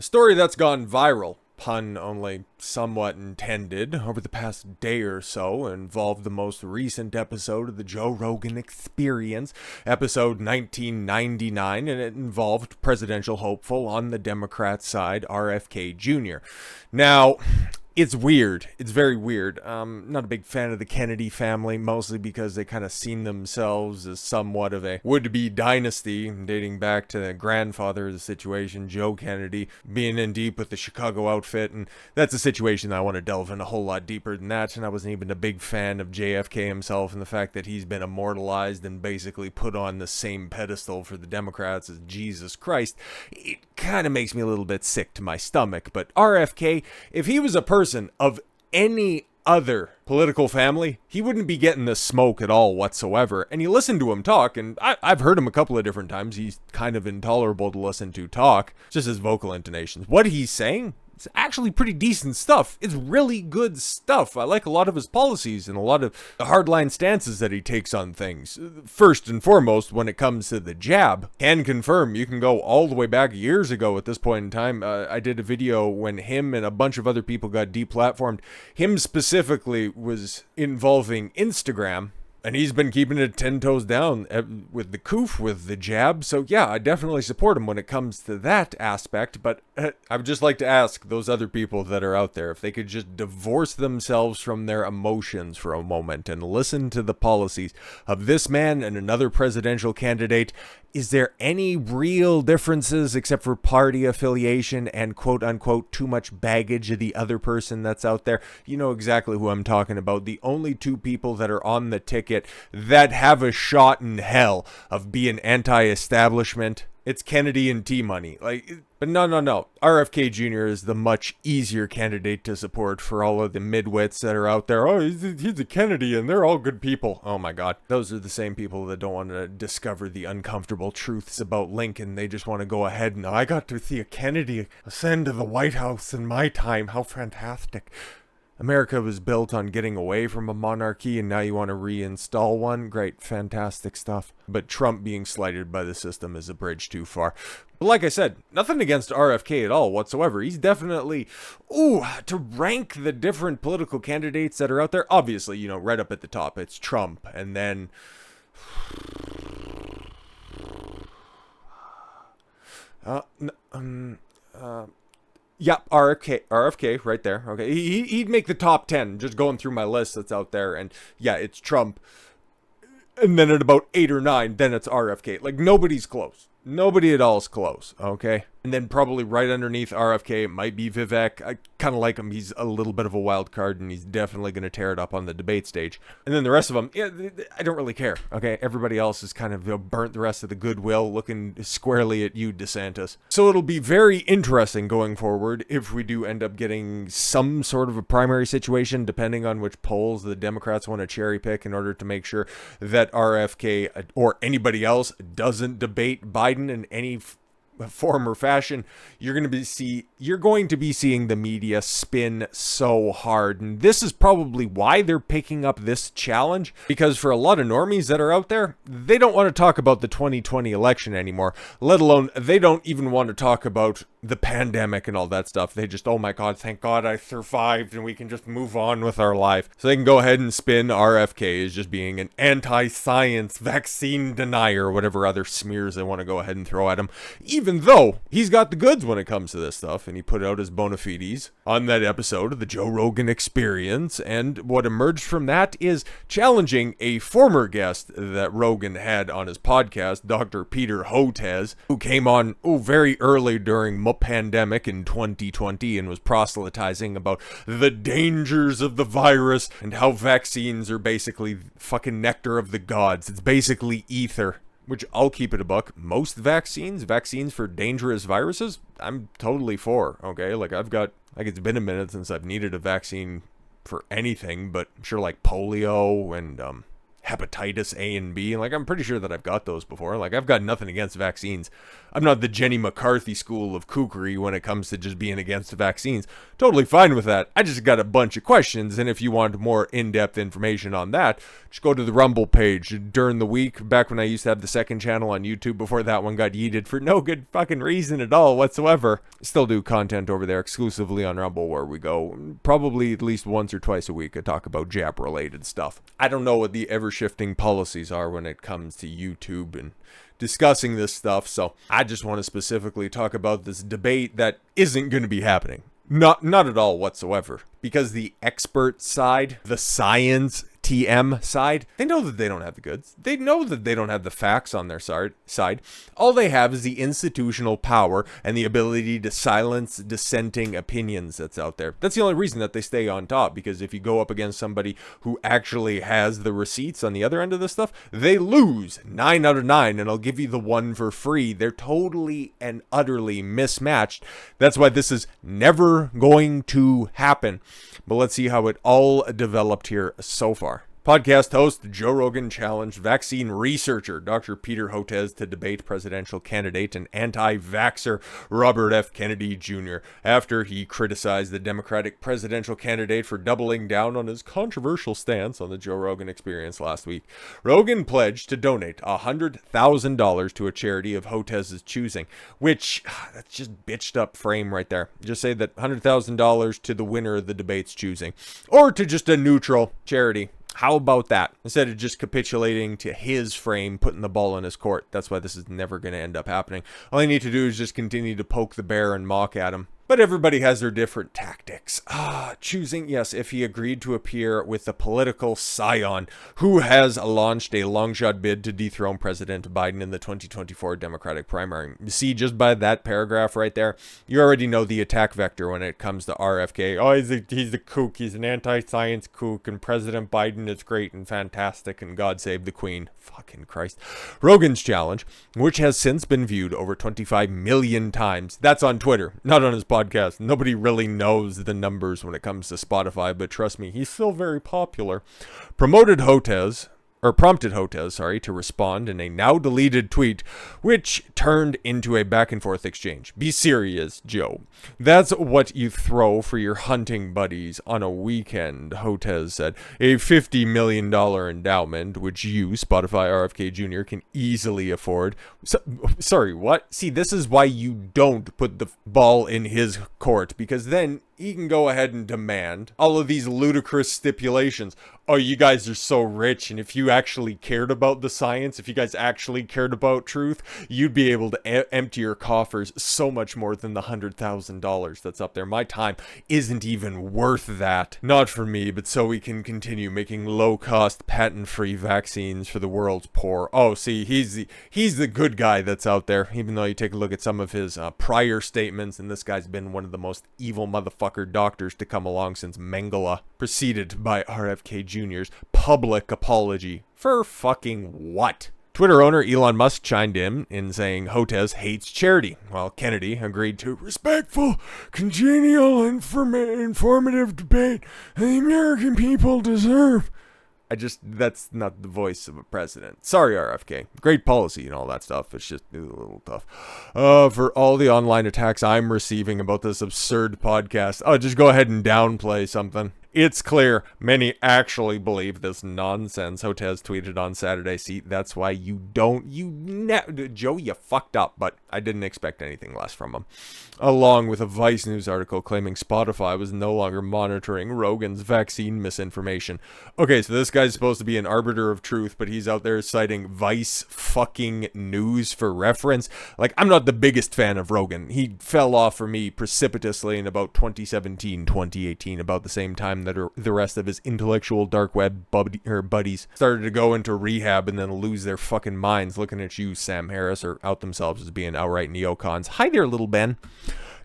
story that's gone viral, pun only somewhat intended, over the past day or so involved the most recent episode of the Joe Rogan Experience, episode 1999, and it involved presidential hopeful on the Democrat side, RFK Jr. Now, it's weird. It's very weird. Not a big fan of the Kennedy family, mostly because they kind of seen themselves as somewhat of a would-be dynasty, dating back to the grandfather of the situation, Joe Kennedy, being in deep with the Chicago outfit, and that's a situation I want to delve in a whole lot deeper than that, and I wasn't even a big fan of JFK himself and the fact that he's been immortalized and basically put on the same pedestal for the Democrats as Jesus Christ. It kind of makes me a little bit sick to my stomach, but RFK, if he was a person of any other political family, he wouldn't be getting the smoke at all whatsoever. And you listen to him talk, and I've heard him a couple of different times. He's kind of intolerable to listen to talk, just his vocal intonations. What he's saying, it's actually pretty decent stuff. It's really good stuff. I like a lot of his policies and a lot of the hardline stances that he takes on things. First and foremost, when it comes to the jab, can confirm, you can go all the way back years ago at this point in time. I did a video when him and a bunch of other people got deplatformed. Him specifically was involving Instagram. And he's been keeping it 10 toes down with the coof, with the jab. So yeah, I definitely support him when it comes to that aspect. But I would just like to ask those other people that are out there if they could just divorce themselves from their emotions for a moment and listen to the policies of this man and another presidential candidate. Is there any real differences except for party affiliation and quote unquote too much baggage of the other person that's out there? You know exactly who I'm talking about. The only two people that are on the ticket that have a shot in hell of being anti-establishment, it's Kennedy and T-Money. But no. RFK Jr. is the much easier candidate to support for all of the midwits that are out there. Oh, he's a Kennedy and they're all good people. Oh my God. Those are the same people that don't want to discover the uncomfortable truths about Lincoln. They just want to go ahead and, I got to see a Kennedy ascend to the White House in my time. How fantastic. America was built on getting away from a monarchy, and now you want to reinstall one? Great, fantastic stuff. But Trump being slighted by the system is a bridge too far. But like I said, nothing against RFK at all whatsoever. He's definitely, to rank the different political candidates that are out there, obviously, right up at the top, it's Trump, and then... Yeah, RFK, right there. Okay, he'd make the top 10, just going through my list that's out there, and yeah, it's Trump. And then at about 8 or 9, then it's RFK. Like, nobody's close. Nobody at all is close, okay? And then probably right underneath RFK, it might be Vivek. I kind of like him. He's a little bit of a wild card, and he's definitely going to tear it up on the debate stage. And then the rest of them, yeah, I don't really care, okay? Everybody else is kind of burnt the rest of the goodwill, looking squarely at you, DeSantis. So it'll be very interesting going forward if we do end up getting some sort of a primary situation, depending on which polls the Democrats want to cherry pick in order to make sure that RFK or anybody else doesn't debate Biden in any form or fashion. You're going to be seeing the media spin so hard, and this is probably why they're picking up this challenge, because for a lot of normies that are out there, they don't want to talk about the 2020 election anymore, let alone they don't even want to talk about the pandemic and all that stuff. They just, oh my God, thank God I survived and we can just move on with our life. So they can go ahead and spin RFK as just being an anti-science vaccine denier or whatever other smears they want to go ahead and throw at him, even though he's got the goods when it comes to this stuff, and he put out his bona fides on that episode of the Joe Rogan Experience. And what emerged from that is challenging a former guest that Rogan had on his podcast, Dr. Peter Hotez, who came on very early during pandemic in 2020 and was proselytizing about the dangers of the virus and how vaccines are basically fucking nectar of the gods. It's basically ether. Which, I'll keep it a buck. Most vaccines for dangerous viruses, I'm totally for, okay? It's been a minute since I've needed a vaccine for anything, but I'm sure like polio and hepatitis A and B. Like, I'm pretty sure that I've got those before. Like, I've got nothing against vaccines. I'm not the Jenny McCarthy school of kookery when it comes to just being against vaccines. Totally fine with that. I just got a bunch of questions, and if you want more in-depth information on that, just go to the Rumble page. During the week, back when I used to have the second channel on YouTube before that one got yeeted for no good fucking reason at all whatsoever. Still do content over there exclusively on Rumble, where we go probably at least once or twice a week to talk about jab-related stuff. I don't know what the ever-shifting policies are when it comes to YouTube and discussing this stuff, so I just want to specifically talk about this debate that isn't going to be happening. Not at all whatsoever. Because the expert side, the science TM side, they know that they don't have the goods. They know that they don't have the facts on their side. All they have is the institutional power and the ability to silence dissenting opinions that's out there. That's the only reason that they stay on top, because if you go up against somebody who actually has the receipts on the other end of this stuff, they lose 9 out of 9, and I'll give you the one for free. They're totally and utterly mismatched. That's why this is never going to happen. But let's see how it all developed here so far. Podcast host, Joe Rogan challenged vaccine researcher Dr. Peter Hotez to debate presidential candidate and anti-vaxxer Robert F. Kennedy Jr. after he criticized the Democratic presidential candidate for doubling down on his controversial stance on the Joe Rogan Experience last week. Rogan pledged to donate $100,000 to a charity of Hotez's choosing, which, that's just bitched up frame right there. Just say that $100,000 to the winner of the debate's choosing, or to just a neutral charity. How about that? Instead of just capitulating to his frame, putting the ball in his court. That's why this is never going to end up happening. All you need to do is just continue to poke the bear and mock at him. But everybody has their different tactics. Choosing, yes, if he agreed to appear with the political scion who has launched a long-shot bid to dethrone President Biden in the 2024 Democratic primary. You see, just by that paragraph right there, you already know the attack vector when it comes to RFK. Oh, he's a kook. He's an anti-science kook, and President Biden is great and fantastic, and God save the Queen. Fucking Christ. Rogan's challenge, which has since been viewed over 25 million times. That's on Twitter, not on his podcast. Nobody really knows the numbers when it comes to Spotify, but trust me, he's still very popular. Prompted Hotez to respond in a now deleted tweet, which turned into a back and forth exchange. Be serious, Joe. That's what you throw for your hunting buddies on a weekend, Hotez said. A $50 million endowment, which you, Spotify RFK Jr., can easily afford. Sorry, what? See, this is why you don't put the ball in his court, because then he can go ahead and demand all of these ludicrous stipulations. Oh, you guys are so rich, and if you actually cared about the science, if you guys actually cared about truth, you'd be able to empty your coffers so much more than the $100,000 that's up there. My time isn't even worth that. Not for me, but so we can continue making low-cost, patent-free vaccines for the world's poor. Oh, see, he's the good guy that's out there, even though you take a look at some of his prior statements, and this guy's been one of the most evil motherfuckers doctors to come along since Mengele, preceded by RFK Jr.'s public apology. For fucking what? Twitter owner Elon Musk chimed in saying Hotez hates charity, while Kennedy agreed to respectful, congenial, informative debate the American people deserve. That's not the voice of a president. Sorry, RFK. Great policy and all that stuff. It's just a little tough. For all the online attacks I'm receiving about this absurd podcast, just go ahead and downplay something. It's clear many actually believe this nonsense, Hotez tweeted on Saturday. See, that's why Joe, you fucked up, but I didn't expect anything less from him. Along with a Vice News article claiming Spotify was no longer monitoring Rogan's vaccine misinformation. Okay, so this guy's supposed to be an arbiter of truth, but he's out there citing Vice fucking News for reference. Like, I'm not the biggest fan of Rogan. He fell off for me precipitously in about 2017, 2018, about the same time that the rest of his intellectual dark web buddies started to go into rehab and then lose their fucking minds looking at you, Sam Harris, or out themselves as being outright neocons. Hi there, little Ben.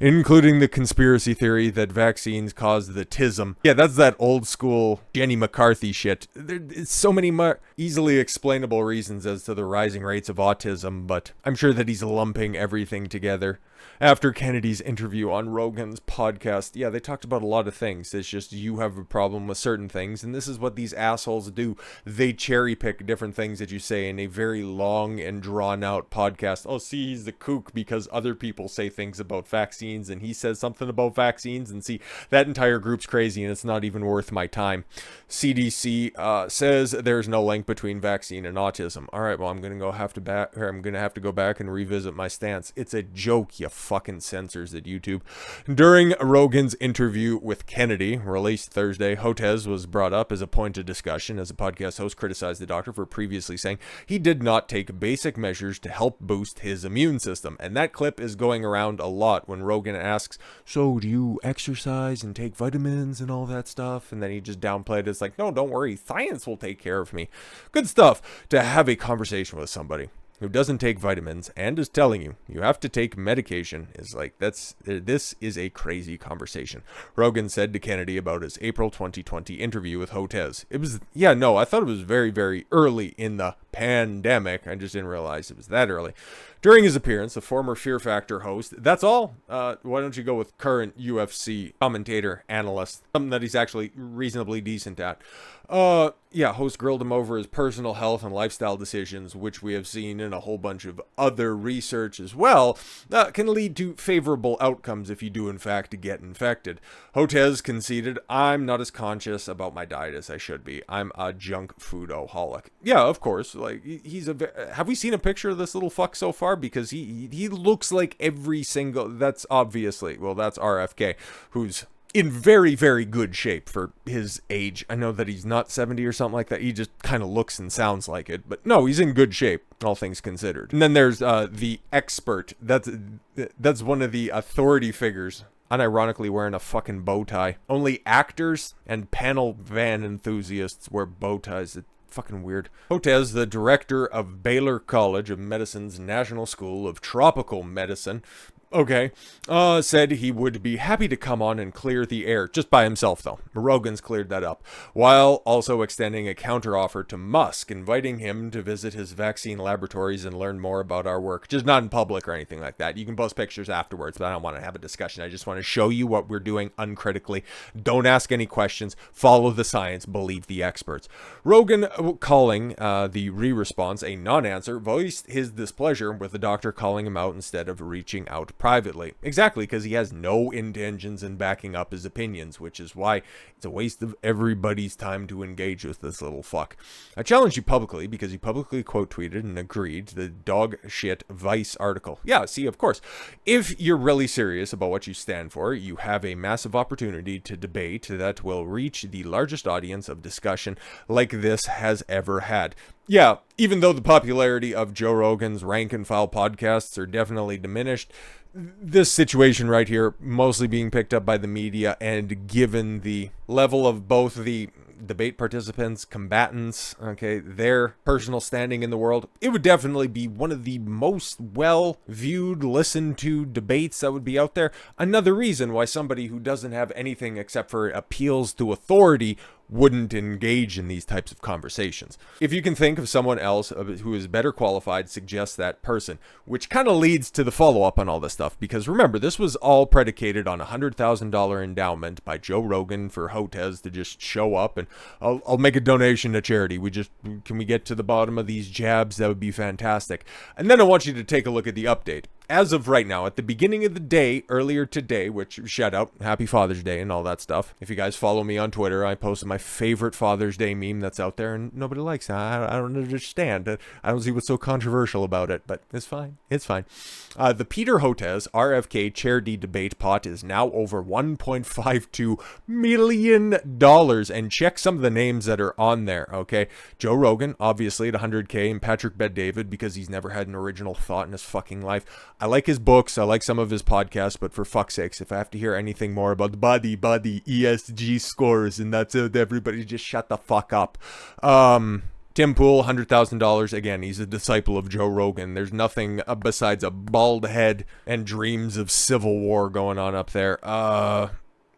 Including the conspiracy theory that vaccines cause the tism. Yeah, that's that old school Jenny McCarthy shit. There's so many easily explainable reasons as to the rising rates of autism, but I'm sure that he's lumping everything together. after Kennedy's interview on Rogan's podcast. Yeah, they talked about a lot of things. It's just you have a problem with certain things, and this is what these assholes do. They cherry pick different things that you say in a very long and drawn out podcast. Oh, see, he's the kook because other people say things about vaccines, and he says something about vaccines, and see, that entire group's crazy, and it's not even worth my time. CDC says there's no link between vaccine and autism. All right, well, I'm gonna have to go back and revisit my stance. It's a joke, you fucking censors at YouTube. During Rogan's interview with Kennedy, released Thursday, Hotez was brought up as a point of discussion as the podcast host criticized the doctor for previously saying he did not take basic measures to help boost his immune system. And that clip is going around a lot when Rogan asks, so do you exercise and take vitamins and all that stuff? And then he just downplayed it. It's like, no, don't worry, science will take care of me. Good stuff to have a conversation with somebody who doesn't take vitamins and is telling you you have to take medication. Is like, this is a crazy conversation. Rogan said to Kennedy about his April 2020 interview with Hotez. I thought it was very, very early in the pandemic. I just didn't realize it was that early. During his appearance, a former Fear Factor host, that's all. Why don't you go with current UFC commentator, analyst, something that he's actually reasonably decent at. Host grilled him over his personal health and lifestyle decisions, which we have seen in a whole bunch of other research as well, can lead to favorable outcomes if you do in fact get infected. Hotez conceded, I'm not as conscious about my diet as I should be. I'm a junk foodaholic. Yeah, of course. Like, have we seen a picture of this little fuck so far? Because he looks like that's RFK, who's in very, very good shape for his age. I know that he's not 70 or something like that. He just kind of looks and sounds like it. But no, he's in good shape, all things considered. And then there's the expert. That's one of the authority figures, unironically wearing a fucking bow tie. Only actors and panel van enthusiasts wear bow ties. It's fucking weird. Hotez, the director of Baylor College of Medicine's National School of Tropical Medicine, said he would be happy to come on and clear the air, just by himself though. Rogan's cleared that up, while also extending a counteroffer to Musk, inviting him to visit his vaccine laboratories and learn more about our work. Just not in public or anything like that. You can post pictures afterwards, but I don't want to have a discussion. I just want to show you what we're doing uncritically. Don't ask any questions. Follow the science. Believe the experts. Rogan, calling the response a non-answer, voiced his displeasure with the doctor calling him out instead of reaching out privately. Exactly, because he has no intentions in backing up his opinions, which is why it's a waste of everybody's time to engage with this little fuck. I challenge you publicly, because he publicly quote tweeted and agreed to the dog shit Vice article. Yeah, see, of course. If you're really serious about what you stand for, you have a massive opportunity to debate that will reach the largest audience of discussion like this has ever had. Yeah, even though the popularity of Joe Rogan's rank and file podcasts are definitely diminished, this situation right here mostly being picked up by the media, and given the level of both the debate participants, combatants, their personal standing in the world, it would definitely be one of the most well-viewed, listened to debates that would be out there. Another reason why somebody who doesn't have anything except for appeals to authority wouldn't engage in these types of conversations. If you can think of someone else who is better qualified, suggest that person, which kind of leads to the follow-up on all this stuff, because remember, this was all predicated on a $100,000 endowment by Joe Rogan for Hotez to just show up and I'll make a donation to charity. Can we get to the bottom of these jabs? That would be fantastic. And then I want you to take a look at the update. As of right now, at the beginning of the day, earlier today, which, shout out, happy Father's Day and all that stuff. If you guys follow me on Twitter, I posted my favorite Father's Day meme that's out there, and nobody likes it. I don't understand. I don't see what's so controversial about it, but it's fine. It's fine. The Peter Hotez RFK charity debate pot is now over $1.52 million, and check some of the names that are on there, okay? Joe Rogan, obviously at $100K, and Patrick Bet-David, because he's never had an original thought in his fucking life. I like his books, I like some of his podcasts, but for fuck's sakes, if I have to hear anything more about body, ESG scores, and that's it, everybody just shut the fuck up. Tim Pool, $100,000. Again, he's a disciple of Joe Rogan. There's nothing besides a bald head and dreams of civil war going on up there.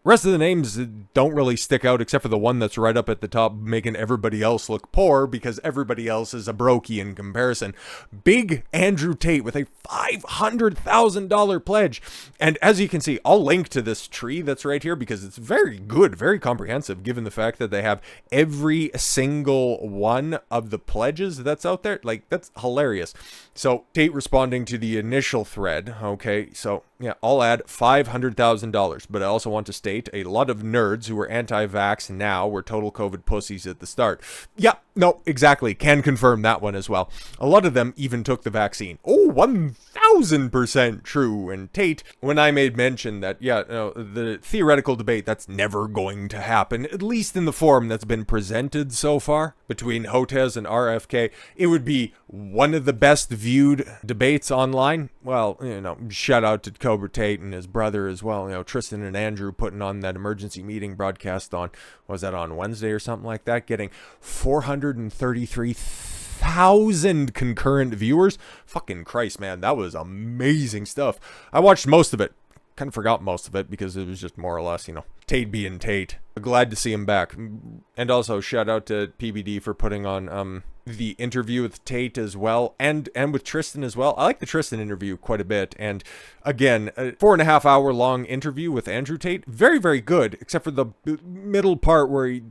Rest of the names don't really stick out except for the one that's right up at the top, making everybody else look poor because everybody else is a brokey in comparison. Big Andrew Tate with a $500,000 pledge. And as you can see, I'll link to this tree that's right here because it's very good, very comprehensive, given the fact that they have every single one of the pledges that's out there. Like, that's hilarious. So Tate responding to the initial thread. Okay, so yeah, I'll add $500,000, but I also want to state a lot of nerds who were anti-vax now were total COVID pussies at the start. Yeah, no, exactly. Can confirm that one as well. A lot of them even took the vaccine. Oh, 1000% true. And Tate, when I made mention that, yeah, no, the theoretical debate, that's never going to happen, at least in the form that's been presented so far between Hotez and RFK, it would be one of the best viewed debates online. Well, you know, shout out to Cobra Tate and his brother as well. You know, Tristan and Andrew putting on that emergency meeting broadcast on, was that on Wednesday or something like that, getting 433,000 concurrent viewers. Fucking Christ, man, that was amazing stuff. I watched most of it. Kind of forgot most of it because it was just more or less, you know, Tate being Tate. Glad to see him back. And also shout out to PBD for putting on the interview with Tate as well, and with Tristan as well. I like the Tristan interview quite a bit. And again, a 4.5 hour long interview with Andrew Tate. Very, very good, except for the middle part where he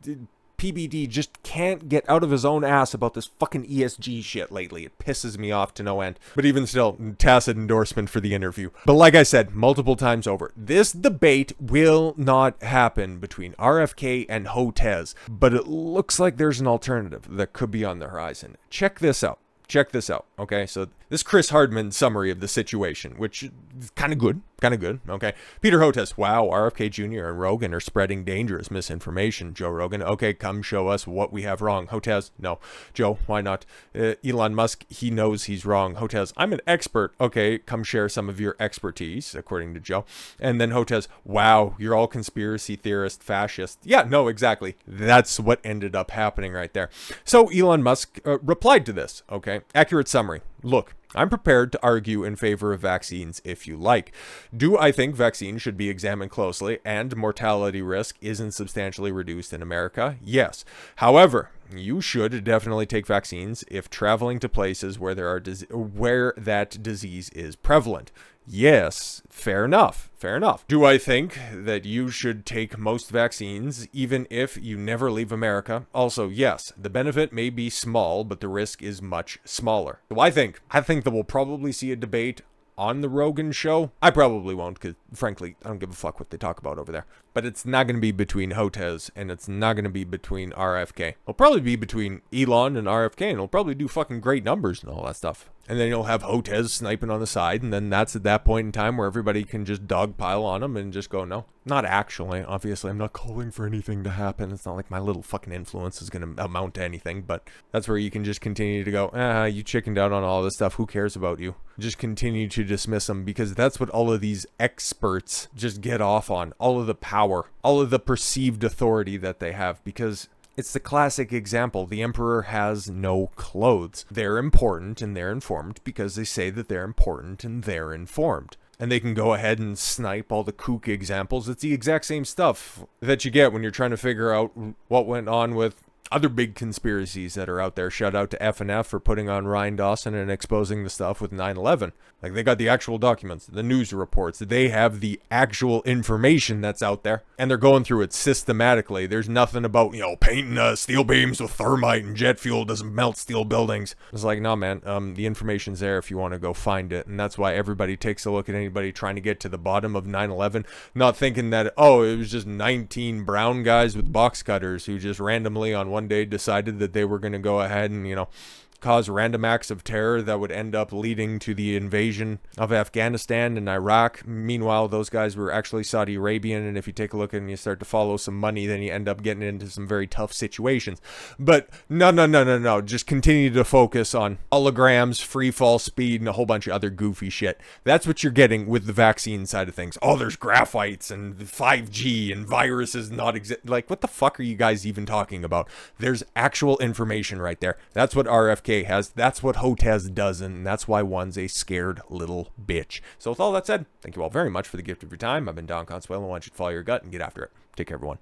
PBD just can't get out of his own ass about this fucking ESG shit lately. It pisses me off to no end. But even still, tacit endorsement for the interview. But like I said multiple times over, this debate will not happen between RFK and Hotez. But it looks like there's an alternative that could be on the horizon. Check this out. Okay? So this Chris Hardman summary of the situation, which is kind of good, okay? Peter Hotez, wow, RFK Jr. and Rogan are spreading dangerous misinformation. Joe Rogan, okay, come show us what we have wrong. Hotez, no. Joe, why not? Elon Musk, he knows he's wrong. Hotez, I'm an expert. Okay, come share some of your expertise, according to Joe. And then Hotez, wow, you're all conspiracy theorist, fascist. Yeah, no, exactly. That's what ended up happening right there. So Elon Musk replied to this, okay? Accurate summary. Look, I'm prepared to argue in favor of vaccines if you like. Do I think vaccines should be examined closely and mortality risk isn't substantially reduced in America? Yes. However, you should definitely take vaccines if traveling to places where where that disease is prevalent. Yes, fair enough. Do I think that you should take most vaccines even if you never leave America? Also, yes, the benefit may be small, but the risk is much smaller. So I think that we'll probably see a debate on the Rogan show. I probably won't because, frankly, I don't give a fuck what they talk about over there. But it's not going to be between Hotez and it's not going to be between RFK. It'll probably be between Elon and RFK, and it'll probably do fucking great numbers and all that stuff. And then you'll have Hotez sniping on the side, and then that's at that point in time where everybody can just dogpile on him and just go, no. Not actually, obviously. I'm not calling for anything to happen. It's not like my little fucking influence is going to amount to anything, but that's where you can just continue to go, you chickened out on all this stuff. Who cares about you? Just continue to dismiss them because that's what all of these experts just get off on. All of the power, all of the perceived authority that they have, because it's the classic example. The emperor has no clothes. They're important and they're informed because they say that they're important and they're informed. And they can go ahead and snipe all the kook examples. It's the exact same stuff that you get when you're trying to figure out what went on with other big conspiracies that are out there. Shout out to F&F for putting on Ryan Dawson and exposing the stuff with 9/11. Like, they got the actual documents, the news reports. They have the actual information that's out there, and they're going through it systematically. There's nothing about, painting steel beams with thermite and jet fuel doesn't melt steel buildings. It's like, no, man, the information's there if you want to go find it. And that's why everybody takes a look at anybody trying to get to the bottom of 9/11, not thinking that, it was just 19 brown guys with box cutters who just randomly on one day decided that they were going to go ahead and, cause random acts of terror that would end up leading to the invasion of Afghanistan and Iraq. Meanwhile, those guys were actually Saudi Arabian, and if you take a look and you start to follow some money, then you end up getting into some very tough situations. But no. Just continue to focus on holograms, free fall speed, and a whole bunch of other goofy shit. That's what you're getting with the vaccine side of things. Oh, there's graphites and 5G and viruses not exist. Like, what the fuck are you guys even talking about? There's actual information right there. That's what RFK RFK has. That's what Hotez doesn't, and that's why one's a scared little bitch. So with all that said, thank you all very much for the gift of your time. I've been Don Consuelo. I want you to follow your gut and get after it. Take care, everyone.